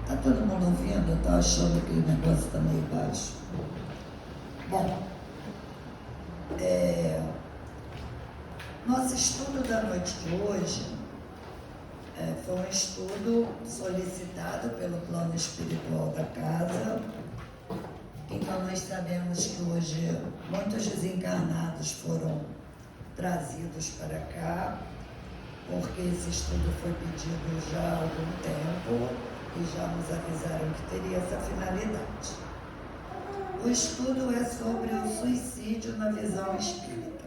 Tá todo mundo ouvindo? Eu tô achando que o negócio está meio baixo. Bom, nosso estudo da noite de hoje foi um estudo solicitado pelo plano espiritual da casa. Então nós sabemos que hoje muitos desencarnados foram trazidos para cá, porque esse estudo foi pedido já há algum tempo e já nos avisaram que teria essa finalidade. O estudo é sobre o suicídio na visão espírita.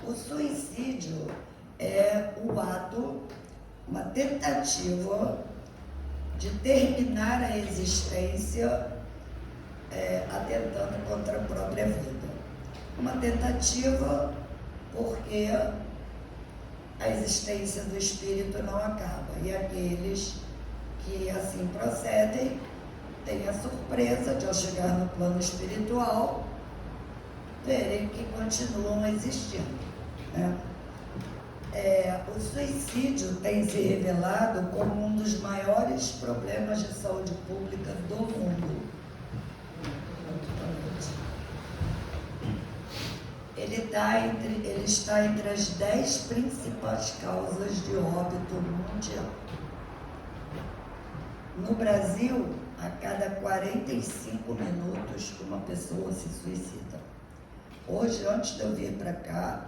O suicídio é o ato, uma tentativa de terminar a existência atentando contra a própria vida. Uma tentativa porque a existência do espírito não acaba, e aqueles que assim procedem têm a surpresa de, ao chegar no plano espiritual, verem que continuam existindo, né? O suicídio tem se revelado como um dos maiores problemas de saúde pública do mundo. Ele está entre as 10 principais causas de óbito mundial. No Brasil, a cada 45 minutos, uma pessoa se suicida. Hoje, antes de eu vir para cá,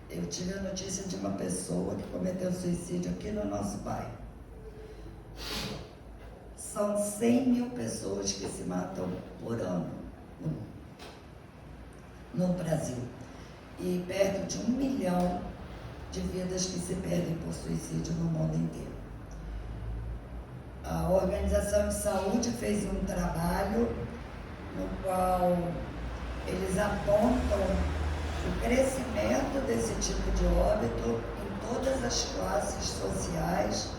eu tive a notícia de uma pessoa que cometeu suicídio aqui no nosso bairro. São 100 mil pessoas que se matam por ano no Brasil. E perto de 1 milhão de vidas que se perdem por suicídio no mundo inteiro. A Organização de Saúde fez um trabalho no qual eles apontam o crescimento desse tipo de óbito em todas as classes sociais,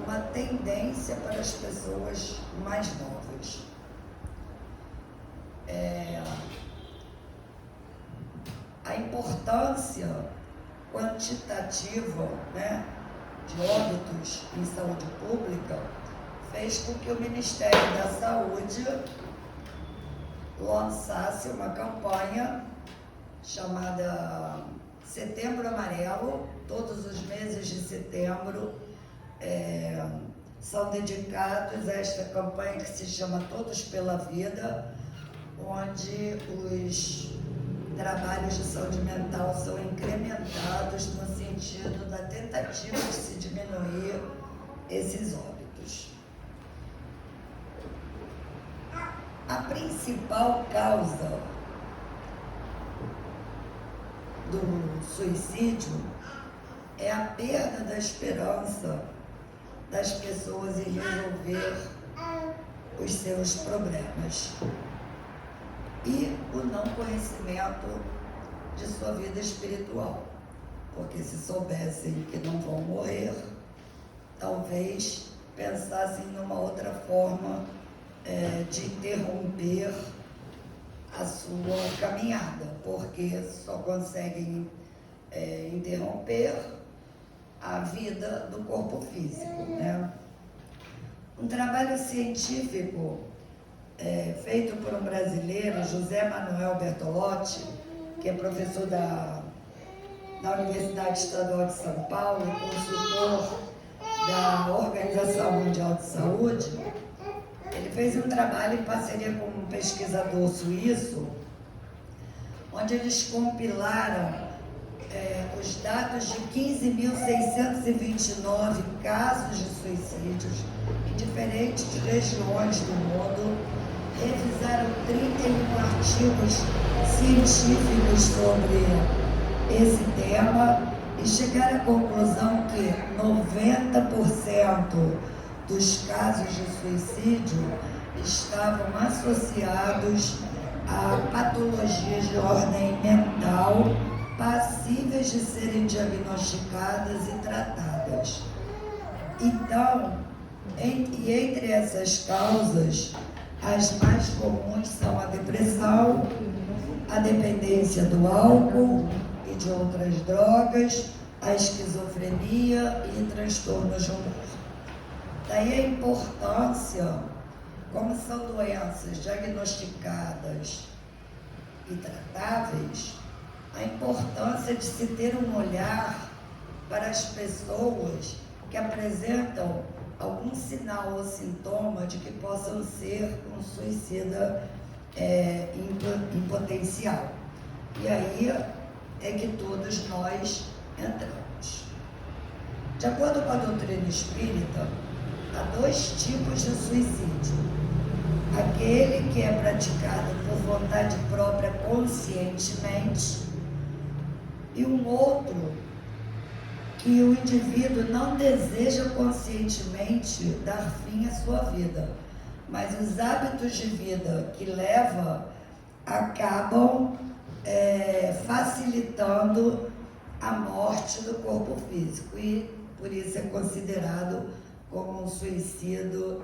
uma tendência para as pessoas mais novas. A importância quantitativa, né, de óbitos em saúde pública fez com que o Ministério da Saúde lançasse uma campanha chamada Setembro Amarelo. Todos os meses de setembro são dedicados a esta campanha que se chama Todos pela Vida, onde os trabalhos de saúde mental são incrementados no sentido da tentativa de se diminuir esses óbitos. A principal causa do suicídio é a perda da esperança das pessoas em resolver os seus problemas e o não conhecimento de sua vida espiritual, porque se soubessem que não vão morrer, talvez pensassem numa outra forma de interromper a sua caminhada, porque só conseguem interromper a vida do corpo físico, né? Um trabalho científico feito por um brasileiro, José Manuel Bertolotti, que é professor da Universidade Estadual de São Paulo e consultor da Organização Mundial de Saúde. Ele fez um trabalho em parceria com um pesquisador suíço, onde eles compilaram os dados de 15.629 casos de suicídios em diferentes regiões do mundo, revisaram 31 artigos científicos sobre esse tema e chegaram à conclusão que 90% dos casos de suicídio estavam associados a patologias de ordem mental passíveis de serem diagnosticadas e tratadas. Então, entre essas causas, as mais comuns são a depressão, a dependência do álcool e de outras drogas, a esquizofrenia e transtornos de humor. Daí a importância, como são doenças diagnosticadas e tratáveis, a importância de se ter um olhar para as pessoas que apresentam algum sinal ou sintoma de que possam ser um suicida em potencial. E aí é que todos nós entramos. De acordo com a doutrina espírita, há dois tipos de suicídio. Aquele que é praticado por vontade própria conscientemente e um outro que o indivíduo não deseja conscientemente dar fim à sua vida, mas os hábitos de vida que leva acabam facilitando a morte do corpo físico e por isso é considerado como um suicídio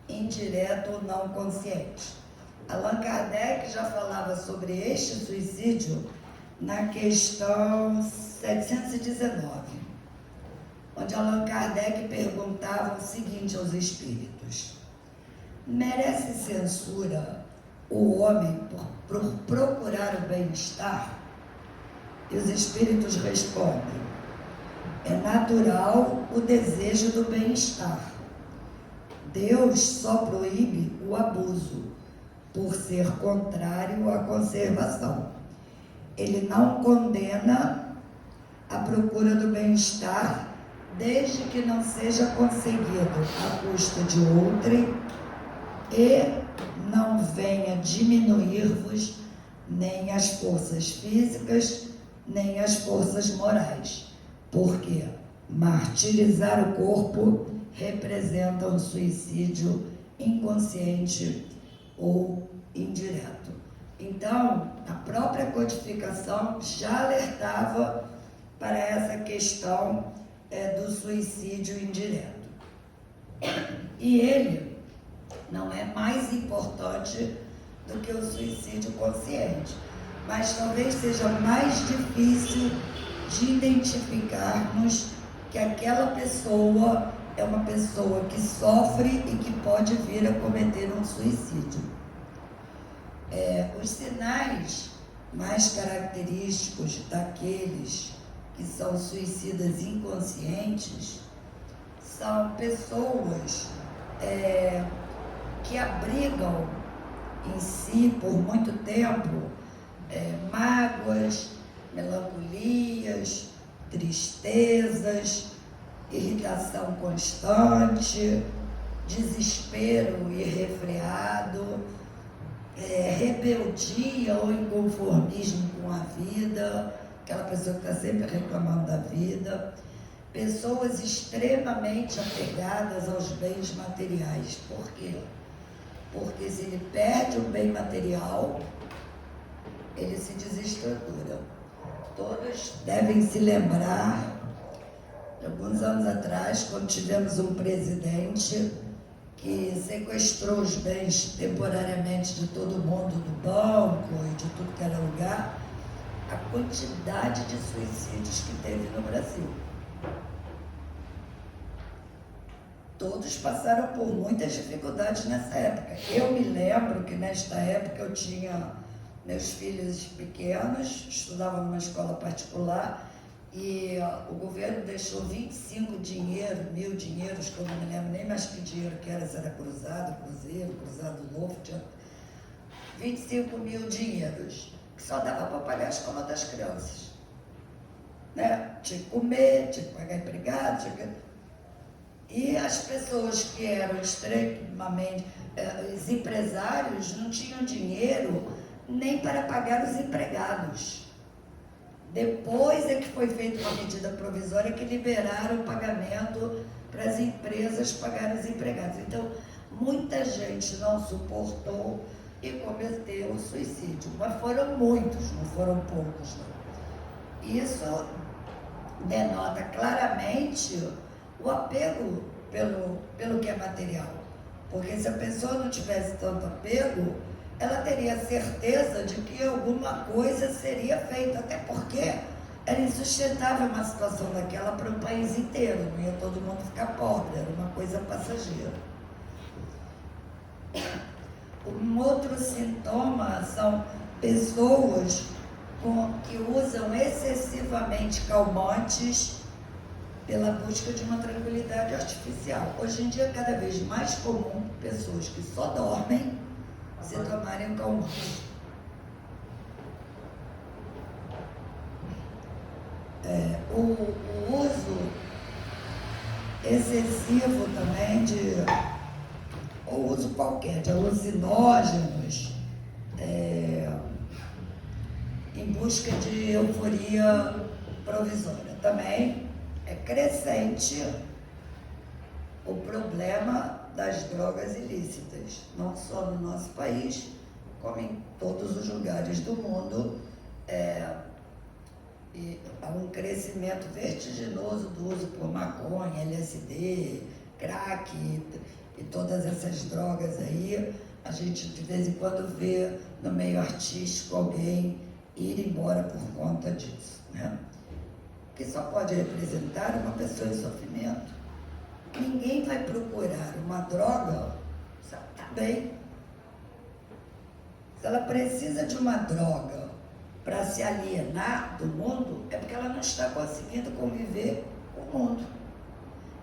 indireto ou não consciente. Allan Kardec já falava sobre este suicídio na questão 719, onde Allan Kardec perguntava o seguinte aos espíritos: merece censura o homem por procurar o bem-estar? E os espíritos respondem: é natural o desejo do bem-estar. Deus só proíbe o abuso, por ser contrário à conservação. Ele não condena a procura do bem-estar, desde que não seja conseguido à custa de outrem e não venha diminuir-vos nem as forças físicas, nem as forças morais, porque martirizar o corpo representa um suicídio inconsciente ou indireto. Então, a própria codificação já alertava para essa questão do suicídio indireto. E ele não é mais importante do que o suicídio consciente, mas talvez seja mais difícil de identificarmos que aquela pessoa é uma pessoa que sofre e que pode vir a cometer um suicídio. Os sinais mais característicos daqueles que são suicidas inconscientes são pessoas que abrigam em si por muito tempo mágoas, melancolias, tristezas, irritação constante, desespero irrefreado, rebeldia ou inconformismo com a vida, aquela pessoa que está sempre reclamando da vida, pessoas extremamente apegadas aos bens materiais. Por quê? Porque se ele perde um bem material, ele se desestrutura. Todos devem se lembrar, alguns anos atrás, quando tivemos um presidente que sequestrou os bens temporariamente de todo mundo do banco e de tudo que era lugar, a quantidade de suicídios que teve no Brasil. Todos passaram por muitas dificuldades nessa época. Eu me lembro que nesta época eu tinha meus filhos pequenos, estudavam numa escola particular e o governo deixou 25 mil dinheiros, que eu não me lembro nem mais que dinheiro que era, se era cruzado, cruzeiro, cruzado novo, tinha 25 mil dinheiros, que só dava para pagar a escola das crianças. Né? Tinha que comer, tinha que pagar empregado, E as pessoas que eram extremamente... os empresários não tinham dinheiro nem para pagar os empregados. Depois é que foi feita uma medida provisória que liberaram o pagamento para as empresas pagarem os empregados. Então, muita gente não suportou e cometeu o suicídio. Mas foram muitos, não foram poucos, não. Isso denota claramente o apego pelo que é material. Porque se a pessoa não tivesse tanto apego, ela teria certeza de que alguma coisa seria feita, até porque Era insustentável uma situação daquela para o país inteiro, não ia todo mundo ficar pobre, era uma coisa passageira. Um outro sintoma são pessoas que usam excessivamente calmantes pela busca de uma tranquilidade artificial. Hoje em dia é cada vez mais comum pessoas que só dormem se tomarem um calmante. O uso excessivo também ou uso qualquer de alucinógenos, em busca de euforia provisória. Também é crescente o problema das drogas ilícitas, não só no nosso país, como em todos os lugares do mundo. E há um crescimento vertiginoso do uso por maconha, LSD, crack e todas essas drogas aí. A gente de vez em quando vê no meio artístico alguém ir embora por conta disso, né? Que só pode representar uma pessoa em sofrimento. Ninguém vai procurar uma droga, tá bem. Se ela precisa de uma droga para se alienar do mundo, é porque ela não está conseguindo conviver com o mundo.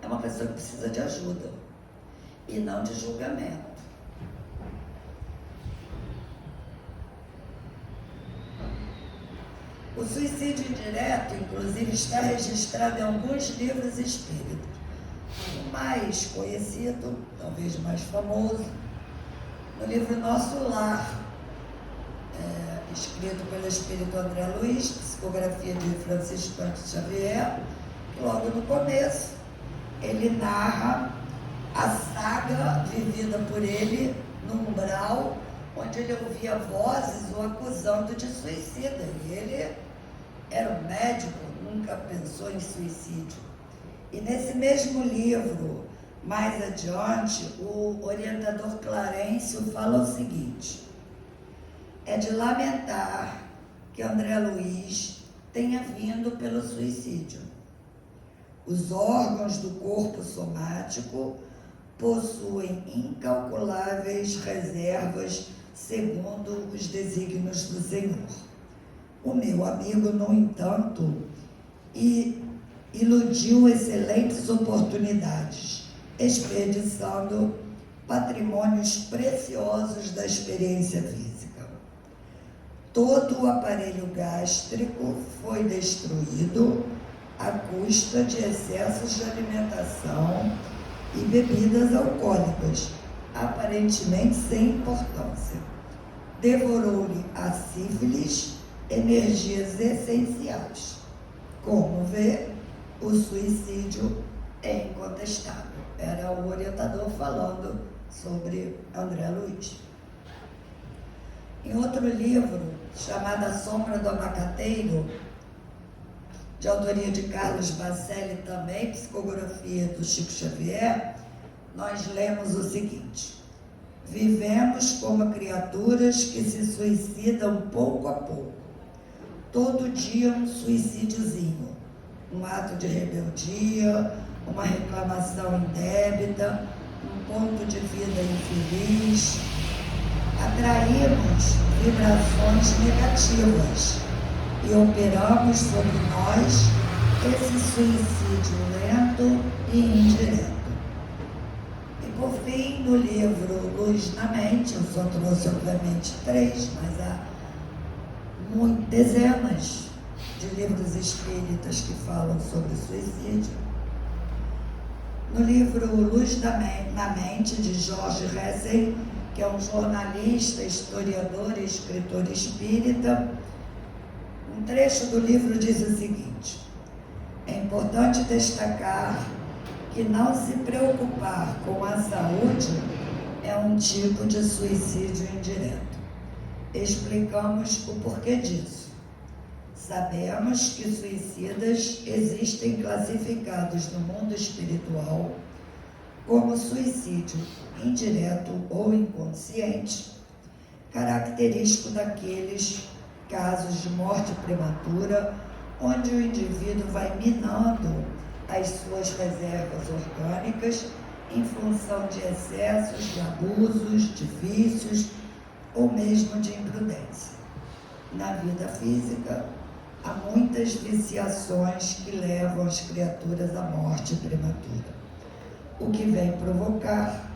É uma pessoa que precisa de ajuda e não de julgamento. O suicídio indireto, inclusive, está registrado em alguns livros espíritas. O mais conhecido, talvez mais famoso, no livro Nosso Lar, escrito pelo espírito André Luiz, psicografia de Francisco Cândido Xavier, que logo no começo ele narra a saga vivida por ele no umbral, onde ele ouvia vozes o acusando de suicida. E ele era um médico, nunca pensou em suicídio. E nesse mesmo livro, mais adiante, o orientador Clarencio fala o seguinte: é de lamentar que André Luiz tenha vindo pelo suicídio. Os órgãos do corpo somático possuem incalculáveis reservas segundo os desígnios do Senhor. O meu amigo, no entanto, iludiu excelentes oportunidades, desperdiçando patrimônios preciosos da experiência física. Todo o aparelho gástrico foi destruído à custa de excessos de alimentação e bebidas alcoólicas, aparentemente sem importância. Devorou-lhe a sífilis energias essenciais. Como vê, o suicídio é incontestável. Era o orientador falando sobre André Luiz. Em outro livro, chamado A Sombra do Abacateiro, de autoria de Carlos Bacelli, também psicografia do Chico Xavier, nós lemos o seguinte: vivemos como criaturas que se suicidam pouco a pouco. Todo dia um suicídiozinho, um ato de rebeldia, uma reclamação indébita, um ponto de vida infeliz. Atraímos vibrações negativas e operamos sobre nós esse suicídio lento e indireto. E por fim, no livro Luz na Mente, eu só trouxe obviamente 3, mas há dezenas de livros espíritas que falam sobre suicídio. No livro Luz na Mente, de Jorge Hessel, que é um jornalista, historiador e escritor espírita, um trecho do livro diz o seguinte: é importante destacar que não se preocupar com a saúde é um tipo de suicídio indireto. Explicamos o porquê disso. Sabemos que suicidas existem classificados no mundo espiritual como suicídio indireto ou inconsciente, característico daqueles casos de morte prematura onde o indivíduo vai minando as suas reservas orgânicas em função de excessos, de abusos, de vícios ou mesmo de imprudência. Na vida física, há muitas viciações que levam as criaturas à morte prematura, o que vem provocar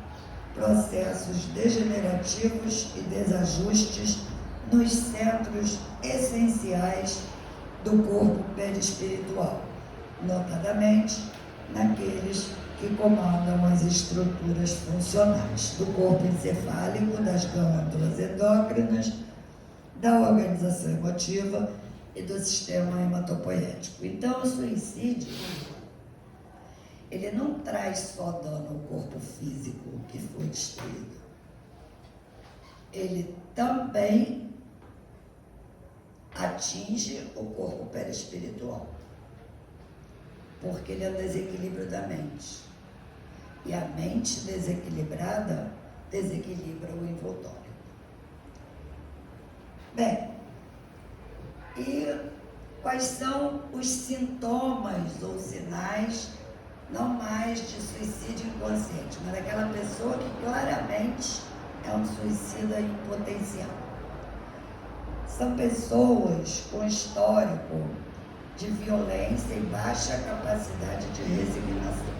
processos degenerativos e desajustes nos centros essenciais do corpo perispiritual, notadamente naqueles que comandam as estruturas funcionais do corpo encefálico, das glândulas endócrinas, da organização emotiva e do sistema hematopoético. Então, o suicídio, ele não traz só dano ao corpo físico que foi destruído. Ele também atinge o corpo perispiritual, porque ele é um desequilíbrio da mente. E a mente desequilibrada desequilibra o envoltório. Bem, e quais são os sintomas ou sinais, não mais de suicídio inconsciente, mas daquela pessoa que claramente é um suicida em potencial? São pessoas com histórico de violência e baixa capacidade de resignação,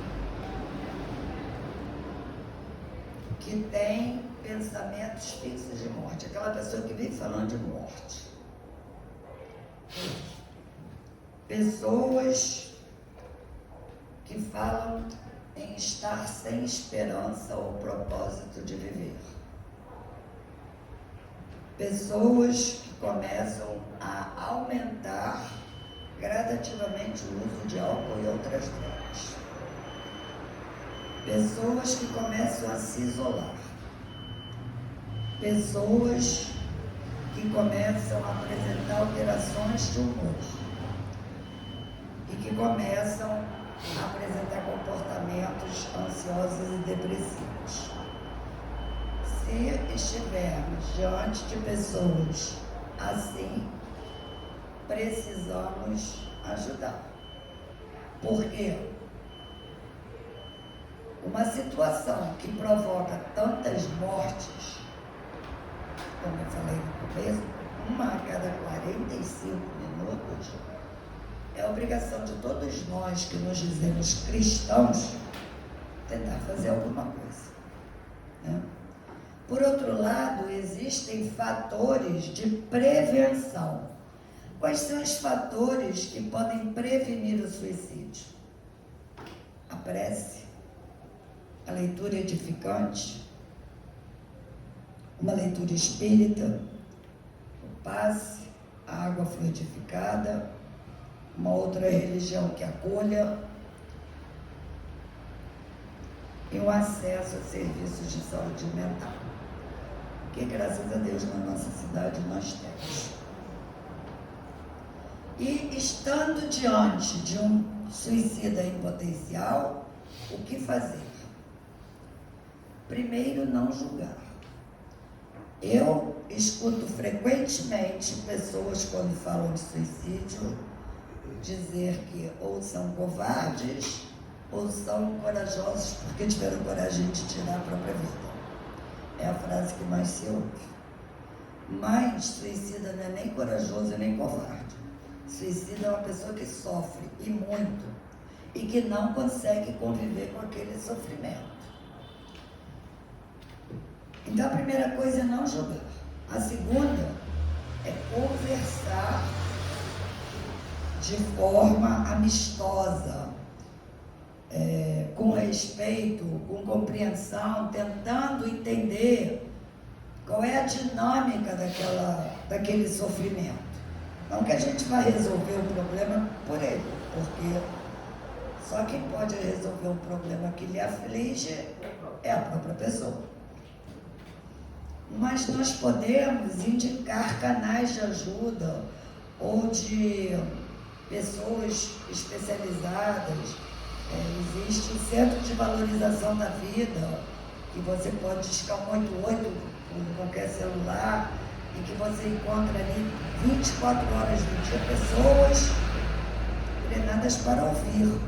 que tem pensamentos fixos de morte, aquela pessoa que vive falando de morte. Pessoas que falam em estar sem esperança ou propósito de viver. Pessoas que começam a aumentar gradativamente o uso de álcool e outras drogas. Pessoas que começam a se isolar. Pessoas que começam a apresentar alterações de humor e que começam a apresentar comportamentos ansiosos e depressivos. Se estivermos diante de pessoas assim, precisamos ajudar. Por quê? Uma situação que provoca tantas mortes, como eu falei no começo, uma a cada 45 minutos, é obrigação de todos nós que nos dizemos cristãos tentar fazer alguma coisa, né? Por outro lado, existem fatores de prevenção. Quais são os fatores que podem prevenir o suicídio? A prece, a leitura edificante, uma leitura espírita, o passe, a água fluidificada, uma outra religião que acolha e um acesso a serviços de saúde mental, que graças a Deus na nossa cidade nós temos. E estando diante de um suicida em potencial, o que fazer? Primeiro, não julgar. Eu escuto frequentemente pessoas, quando falam de suicídio, dizer que ou são covardes ou são corajosos porque tiveram coragem de tirar a própria vida. É a frase que mais se ouve. Mas suicida não é nem corajoso nem covarde. Suicida é uma pessoa que sofre, e muito, e que não consegue conviver com aquele sofrimento. Então a primeira coisa é não julgar. A segunda é conversar de forma amistosa, com respeito, com compreensão, tentando entender qual é a dinâmica daquele sofrimento. Não que a gente vai resolver o problema por ele, porque só quem pode resolver um problema que lhe aflige é a própria pessoa. Mas nós podemos indicar canais de ajuda ou de pessoas especializadas. Existe o Centro de Valorização da Vida, que você pode discar 188 por qualquer celular, e que você encontra ali 24 horas do dia pessoas treinadas para ouvir.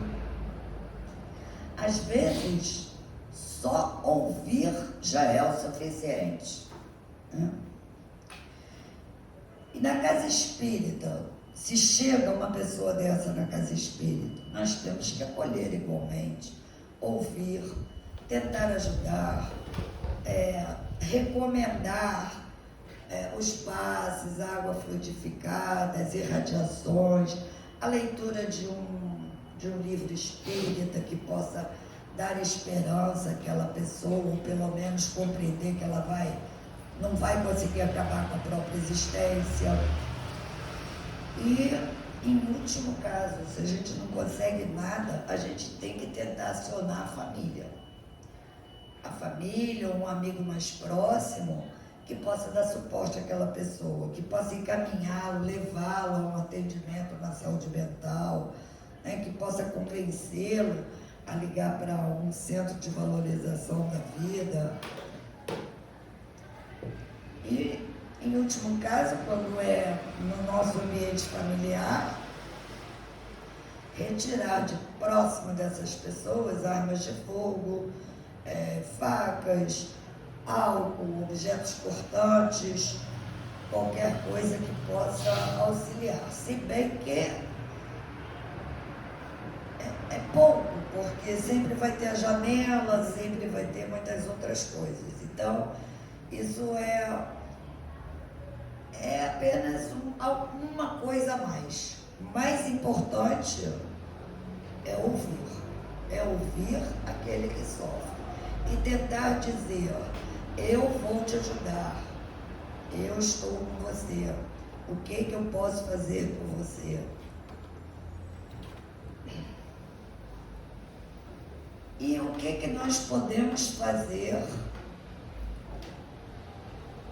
Às vezes, só ouvir já é o suficiente, né? E na casa espírita, se chega uma pessoa dessa na casa espírita, nós temos que acolher igualmente, ouvir, tentar ajudar, recomendar os passes, a água fluidificada, as irradiações, a leitura de um livro espírita que possa dar esperança àquela pessoa, ou pelo menos compreender que ela não vai conseguir acabar com a própria existência. E, em último caso, se a gente não consegue nada, a gente tem que tentar acionar a família. A família ou um amigo mais próximo que possa dar suporte àquela pessoa, que possa encaminhá-lo, levá-lo a um atendimento na saúde mental, né, que possa convencê-lo a ligar para um centro de valorização da vida. E, em último caso, quando é no nosso ambiente familiar, retirar de próximo dessas pessoas armas de fogo, facas, álcool, objetos cortantes, qualquer coisa que possa auxiliar. Se bem que é pouco, porque sempre vai ter a janela, sempre vai ter muitas outras coisas. Então, isso é apenas alguma coisa a mais. O mais importante é ouvir aquele que sofre e tentar dizer: eu vou te ajudar, eu estou com você, o que eu posso fazer por você? E o que nós podemos fazer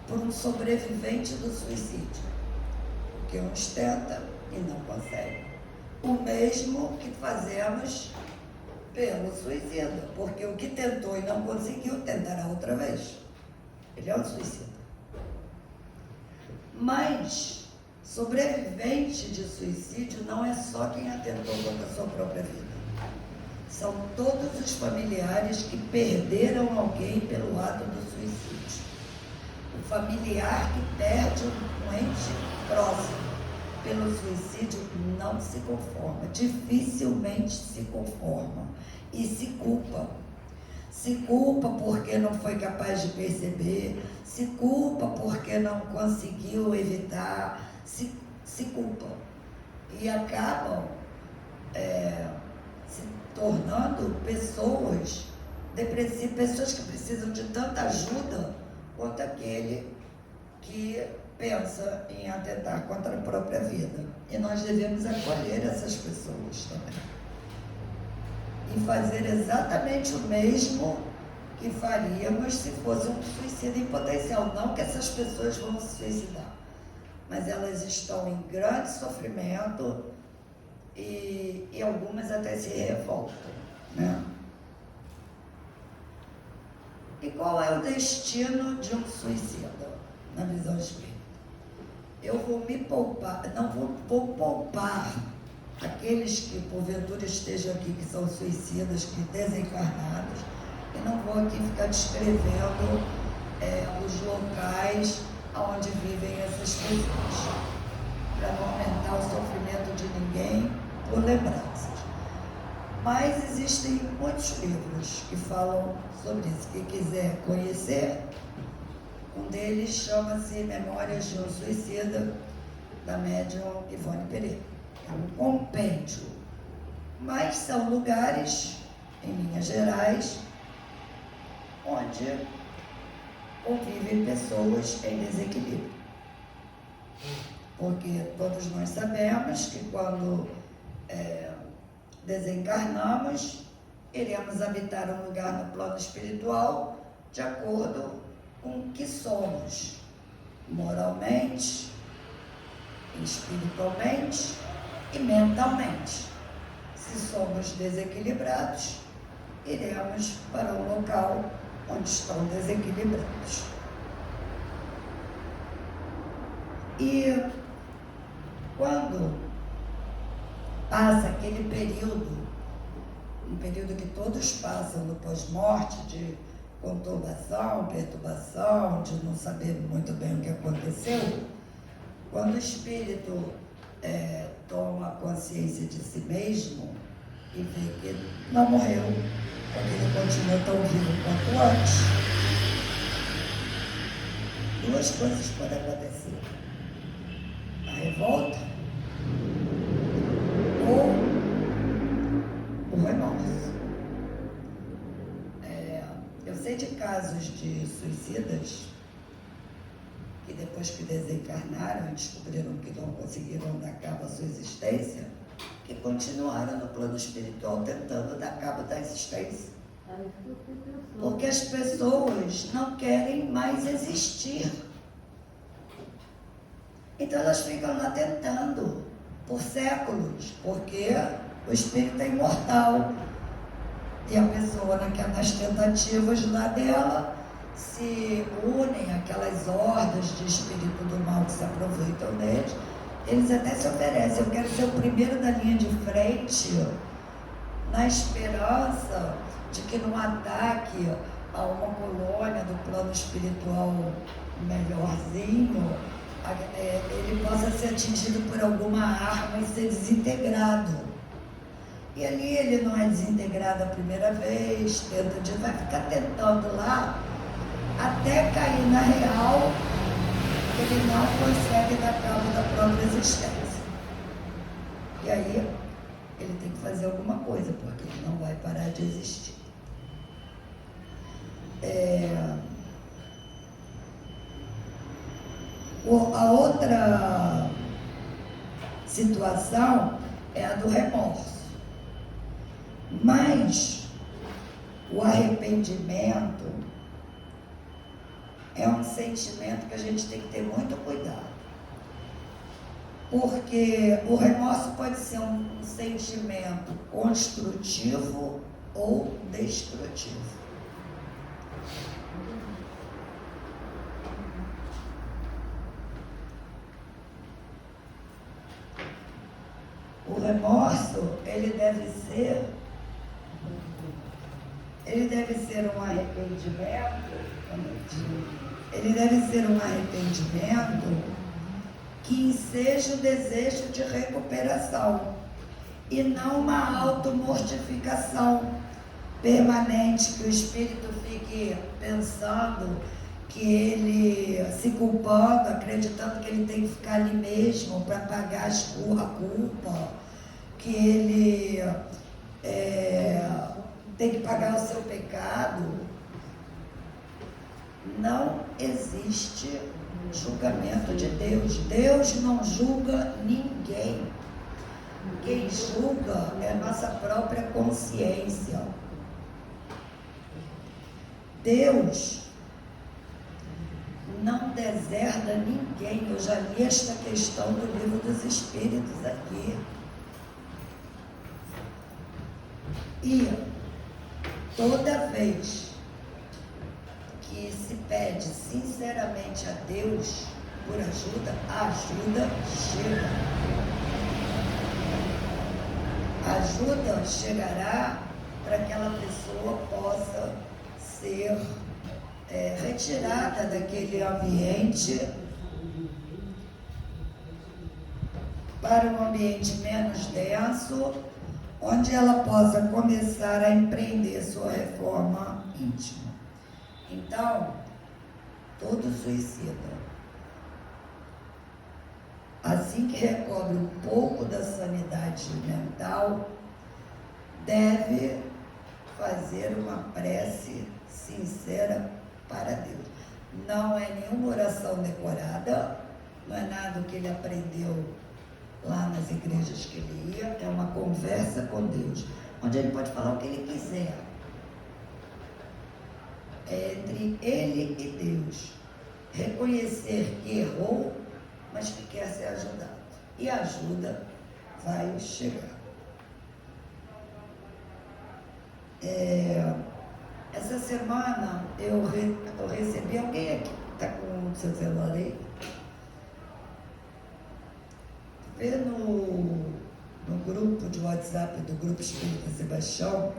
por um sobrevivente do suicídio? Porque uns tentam e não conseguem. O mesmo que fazemos pelo suicida, porque o que tentou e não conseguiu, tentará outra vez. Ele é um suicida. Mas sobrevivente de suicídio não é só quem atentou contra a sua própria vida. São todos os familiares que perderam alguém pelo ato do suicídio. O familiar que perde um ente próximo pelo suicídio não se conforma, dificilmente se conforma e se culpa. Se culpa porque não foi capaz de perceber, se culpa porque não conseguiu evitar, se culpa. E acabam se tornando pessoas depressivas, pessoas que precisam de tanta ajuda quanto aquele que pensa em atentar contra a própria vida. E nós devemos acolher essas pessoas também. E fazer exatamente o mesmo que faríamos se fosse um suicídio em potencial. Não que essas pessoas vão se suicidar, mas elas estão em grande sofrimento e algumas até se revoltam, né? E qual é o destino de um suicida, na visão espírita? Eu vou me poupar, não vou poupar aqueles que porventura estejam aqui, que são suicidas, que desencarnados, e não vou aqui ficar descrevendo os locais onde vivem essas pessoas, para não aumentar o sofrimento de ninguém por lembranças. Mas existem muitos livros que falam sobre isso. Quem quiser conhecer, um deles chama-se Memórias de um Suicida, da médium Ivone Pereira. É um compêndio, mas são lugares, em linhas gerais, onde convivem pessoas em desequilíbrio. Porque todos nós sabemos que quando desencarnamos, iremos habitar um lugar no plano espiritual de acordo com o que somos, moralmente, espiritualmente e mentalmente. Se somos desequilibrados, iremos para um local onde estão desequilibrados. E quando passa aquele período, um período que todos passam no pós-morte, de conturbação, perturbação, de não saber muito bem o que aconteceu. Quando o espírito toma consciência de si mesmo e vê que não morreu, porque ele continua tão vivo quanto antes, duas coisas podem acontecer: a revolta ou o remorso. Eu sei de casos de suicidas que depois que desencarnaram e descobriram que não conseguiram dar cabo à sua existência, que continuaram no plano espiritual tentando dar cabo da existência. Porque as pessoas não querem mais existir. Então elas ficam lá tentando por séculos, porque o espírito é imortal. E a pessoa, nas tentativas lá dela, se unem aquelas hordas de espírito do mal que se aproveitam deles. Eles até se oferecem: eu quero ser o primeiro da linha de frente, na esperança de que num ataque a uma colônia do plano espiritual melhorzinho, ele possa ser atingido por alguma arma e ser desintegrado. E ali ele não é desintegrado a primeira vez, vai ficar tentando lá até cair na real, que ele não consegue dar cabo da própria existência. E aí ele tem que fazer alguma coisa, porque ele não vai parar de existir. A outra situação é a do remorso. Mas o arrependimento é um sentimento que a gente tem que ter muito cuidado. Porque o remorso pode ser um sentimento construtivo ou destrutivo. O remorso, ele deve ser um arrependimento que enseja o desejo de recuperação e não uma automortificação permanente, que o espírito fique pensando que ele, se culpando, acreditando que ele tem que ficar ali mesmo para pagar a culpa, que ele tem que pagar o seu pecado. Não existe julgamento de Deus. Deus não julga ninguém. Quem julga é a nossa própria consciência. Deus não deserda ninguém. Eu já li esta questão do Livro dos Espíritos aqui. E toda vez que se pede sinceramente a Deus por ajuda, a ajuda chega. A ajuda chegará para que aquela pessoa possa ser retirada daquele ambiente para um ambiente menos denso, onde ela possa começar a empreender sua reforma íntima. Então, todo suicida, assim que recobre um pouco da sanidade mental, deve fazer uma prece sincera para Deus. Não é nenhuma oração decorada, não é nada que ele aprendeu lá nas igrejas que ele ia, é uma conversa com Deus, onde ele pode falar o que ele quiser. É entre ele e Deus. Reconhecer que errou, mas que quer ser ajudado. E a ajuda vai chegar. Essa semana eu recebi alguém aqui, está com o seu celular aí? Vê no grupo de WhatsApp do Grupo Espírita Sebastião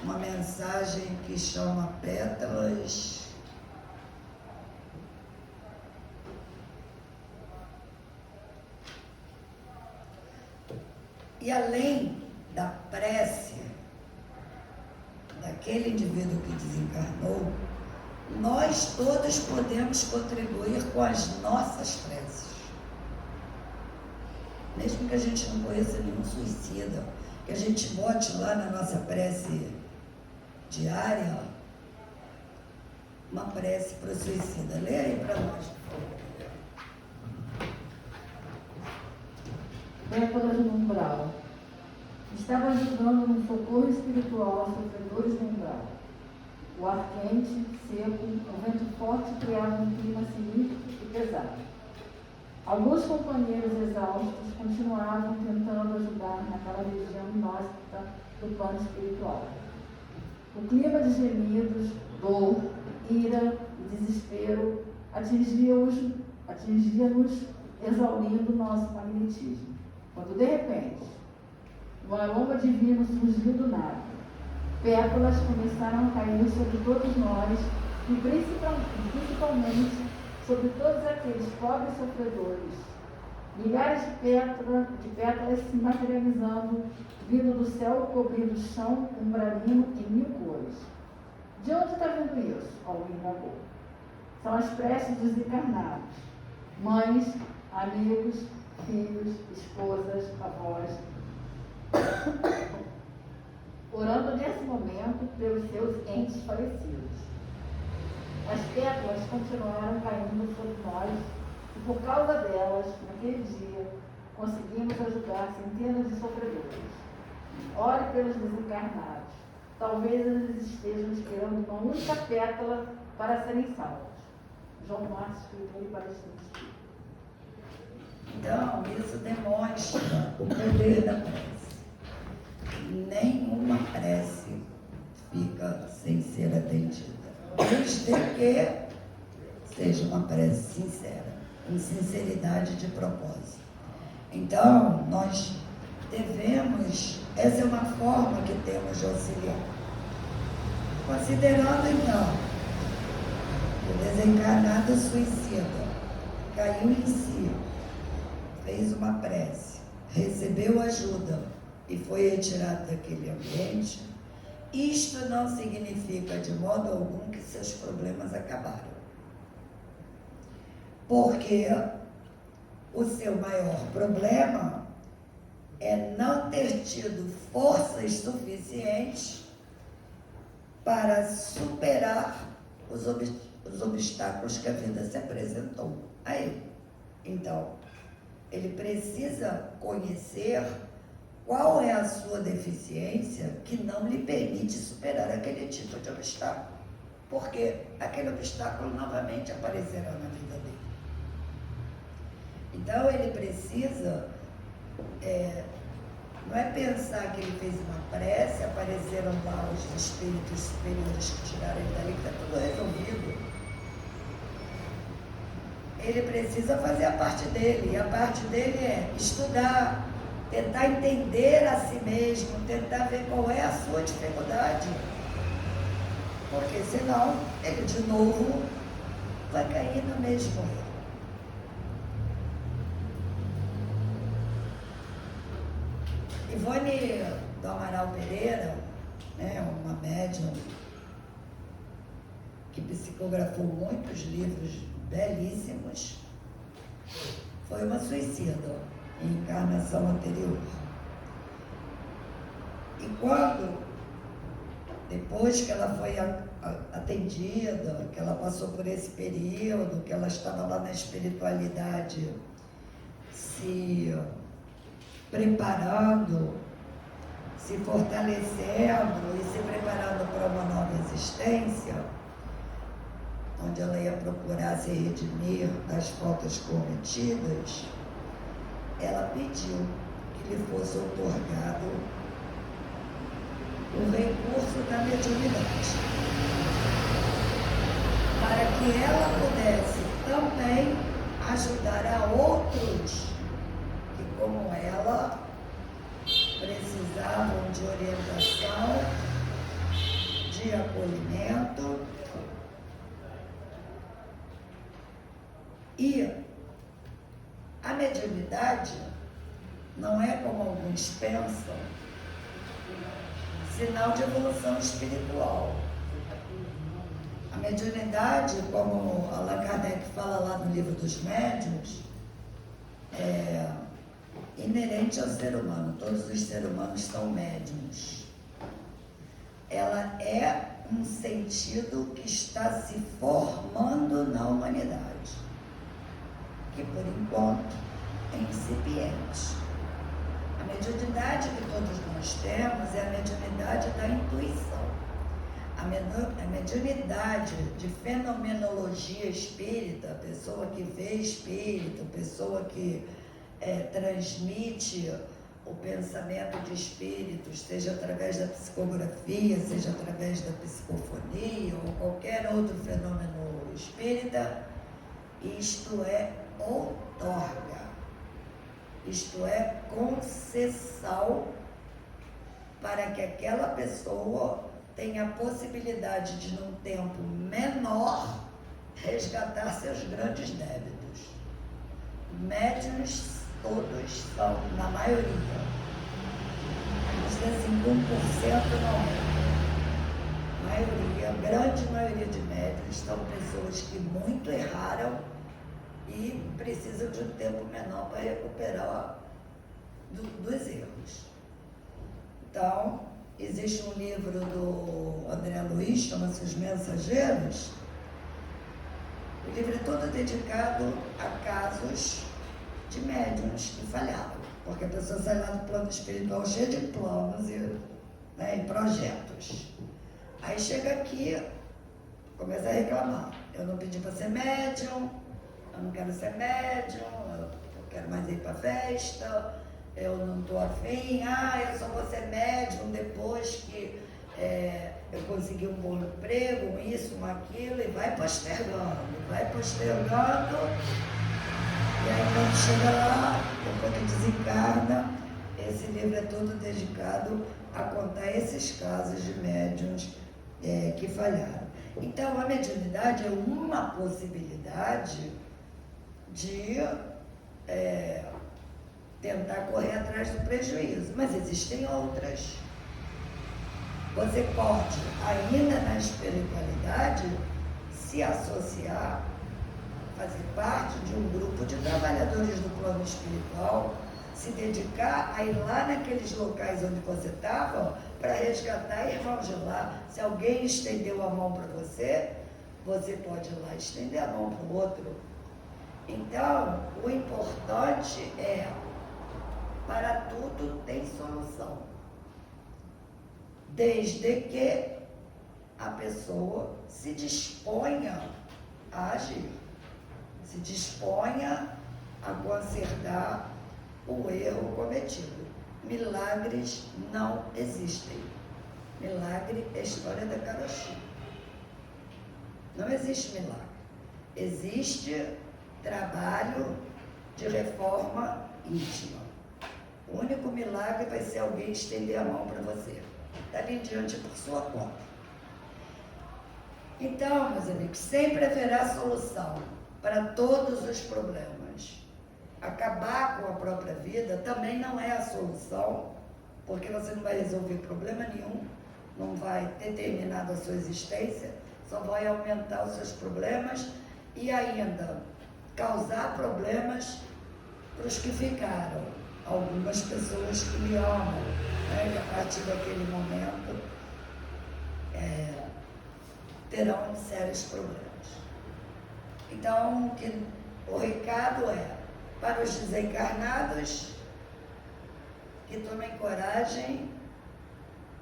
uma mensagem que chama Pétalas e além da prece daquele indivíduo que desencarnou, nós todos podemos contribuir com as nossas preces. Mesmo que a gente não conheça nenhum suicida, que a gente bote lá na nossa prece diária uma prece para o suicida. Lê aí para nós, por favor. Pétalas no umbral. Estava ajudando no socorro espiritual aos sofredores no umbral. O ar quente, seco, o vento forte criava um clima sinistro e pesado. Alguns companheiros exaustos continuavam tentando ajudar naquela região inóspita do plano espiritual. O clima de gemidos, dor, ira e desespero atingia-nos, exaurindo nosso magnetismo. Quando, de repente, um aroma divino surgiu do nada. Pétalas começaram a cair sobre todos nós e principalmente sobre todos aqueles pobres sofredores. Milhares de pétalas se materializando, vindo do céu cobrindo o chão, umbralino e mil cores. De onde está vindo isso? Alguém indagou. São as preces dos encarnados. Mães, amigos, filhos, esposas, avós, orando nesse momento pelos seus entes falecidos. As pétalas continuaram caindo sobre nós e, por causa delas, naquele dia, conseguimos ajudar centenas de sofredores. Ore pelos desencarnados. Talvez eles estejam esperando uma única pétala para serem salvos. João Marcos, escritor e palestrante. Então, isso demonstra o poder da prece. Nenhuma prece fica sem ser atendida, desde que seja uma prece sincera, com sinceridade de propósito. Então, nós devemos, essa é uma forma que temos de auxiliar. Considerando, então, o desencarnado suicida caiu em si, fez uma prece, recebeu ajuda e foi retirado daquele ambiente, isto não significa de modo algum que seus problemas acabaram. Porque o seu maior problema é não ter tido forças suficientes para superar os obstáculos que a vida se apresentou a ele. Então, ele precisa conhecer qual é a sua deficiência que não lhe permite superar aquele tipo de obstáculo. Porque aquele obstáculo novamente aparecerá na vida dele. Então, ele precisa, não é pensar que ele fez uma prece, apareceram lá os espíritos superiores que tiraram ele dali, que está tudo resolvido. Ele precisa fazer a parte dele, e a parte dele é estudar, tentar entender a si mesmo, tentar ver qual é a sua dificuldade. Porque senão, ele de novo vai cair no mesmo erro. Ivone do Amaral Pereira, uma médium que psicografou muitos livros belíssimos, foi uma suicida em encarnação anterior. E quando, depois que ela foi atendida, que ela passou por esse período, que ela estava lá na espiritualidade, se preparando, se fortalecendo e se preparando para uma nova existência, onde ela ia procurar se redimir das faltas cometidas, ela pediu que lhe fosse outorgado o recurso da mediunidade, para que ela pudesse também ajudar a outros que, como ela, precisavam de orientação, de acolhimento. E a mediunidade não é, como alguns pensam, sinal de evolução espiritual. A mediunidade, como Allan Kardec fala lá no Livro dos Médiuns, é inerente ao ser humano. Todos os seres humanos são médiuns. Ela é um sentido que está se formando na humanidade, que por enquanto é incipiente. A mediunidade que todos nós temos é a mediunidade da intuição. A mediunidade de fenomenologia espírita, a pessoa que vê espírito, a pessoa que transmite o pensamento de espíritos, seja através da psicografia, seja através da psicofonia ou qualquer outro fenômeno espírita, isto é outorga, isto é concessão para que aquela pessoa tenha a possibilidade de, num tempo menor, resgatar seus grandes débitos. Médiuns todos são, na maioria, vamos dizer assim, 1% não é. Maioria, a grande maioria de médiuns são pessoas que muito erraram e precisam de um tempo menor para recuperar dos erros. Então, existe um livro do André Luiz, chama-se Os Mensageiros. O livro é todo dedicado a casos de médiuns que falharam, porque a pessoa sai lá do plano espiritual cheia de planos e projetos. Aí chega aqui, começa a reclamar. Eu não pedi para ser médium, eu não quero ser médium, eu quero mais ir para festa, eu não estou afim, eu só vou ser médium depois que eu conseguir um bom emprego, isso, aquilo, e vai postergando. E aí quando chega lá, depois que desencarna, esse livro é todo dedicado a contar esses casos de médiuns que falharam. Então a mediunidade é uma possibilidade de tentar correr atrás do prejuízo, mas existem outras. Você pode, ainda na espiritualidade, se associar, fazer parte de um grupo de trabalhadores do plano espiritual, se dedicar a ir lá naqueles locais onde você estava para resgatar irmãos de lá. Se alguém estendeu a mão para você, você pode ir lá estender a mão para o outro. Então, o importante é, para tudo tem solução, desde que a pessoa se disponha a agir, se disponha a consertar o erro cometido. Milagres não existem. Milagre é história da carochinha. Não existe milagre. Existe trabalho de reforma íntima. O único milagre vai ser alguém estender a mão para você. Dali em diante, por sua conta. Então, meus amigos, sempre haverá solução para todos os problemas. Acabar com a própria vida também não é a solução, porque você não vai resolver problema nenhum, não vai ter terminado a sua existência, só vai aumentar os seus problemas e ainda causar problemas para os que ficaram. Algumas pessoas que me amam, e a partir daquele momento terão sérios problemas. Então, o recado é, para os desencarnados, que tomem coragem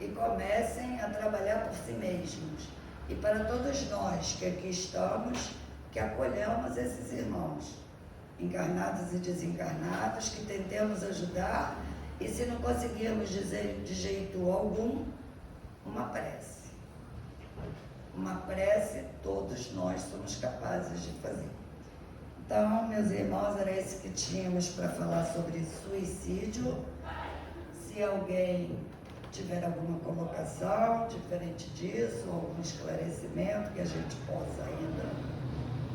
e comecem a trabalhar por si mesmos. E para todos nós que aqui estamos, que acolhamos esses irmãos, encarnados e desencarnados, que tentemos ajudar, e se não conseguirmos dizer de jeito algum, uma prece. Uma prece todos nós somos capazes de fazer. Então, meus irmãos, era isso que tínhamos para falar sobre suicídio. Se alguém tiver alguma colocação diferente disso, algum esclarecimento que a gente possa ainda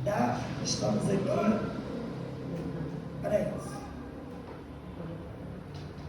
dar, estamos aqui para isso.